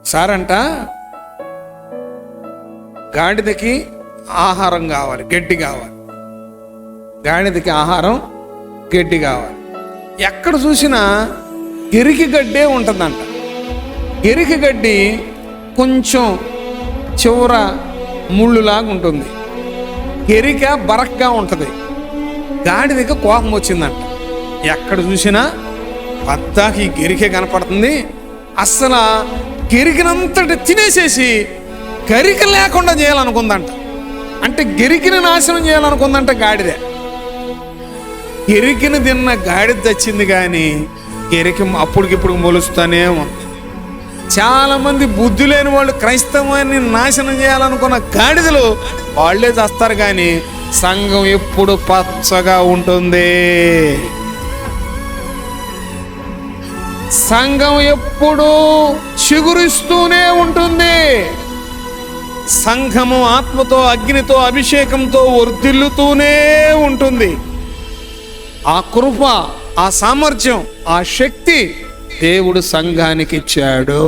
ఒకసారంట గాడిదకి ఆహారం కావాలి, గడ్డి కావాలి. గాడిదకి ఆహారం గడ్డి కావాలి. ఎక్కడ చూసినా ఎరికి గడ్డే ఉంటుందంట. ఎరికి గడ్డి కొంచెం చివర ముళ్ళులాగా ఉంటుంది. ఎరిక బరక్గా ఉంటుంది. గాడిదకి కోపం వచ్చిందంట. ఎక్కడ చూసినా పద్దాకి గెరికే కనపడుతుంది. అస్సలు గెరికినంతటి తినేసేసి గరిక లేకుండా చేయాలనుకుందంట. అంటే గెరికిని నాశనం చేయాలనుకుందంట గాడిద. గెరికిని తిన్న గాడిద తెచ్చింది, కానీ గెరికి అప్పటికిప్పుడు మొలుస్తూనే ఉంది. చాలామంది బుద్ధి లేని వాళ్ళు క్రైస్తవాన్ని నాశనం చేయాలనుకున్న గాడిదలు వాళ్ళే చేస్తారు, కానీ సంఘం ఎప్పుడు పచ్చగా ఉంటుంది. సంఘం ఎప్పుడూ చిగురిస్తూనే ఉంటుంది. సంఘము ఆత్మతో, అగ్నితో, అభిషేకంతో వర్ధిల్లుతూనే ఉంటుంది. ఆ కృప, ఆ సామర్థ్యం, ఆ శక్తి దేవుడు సంఘానికి ఇచ్చాడు.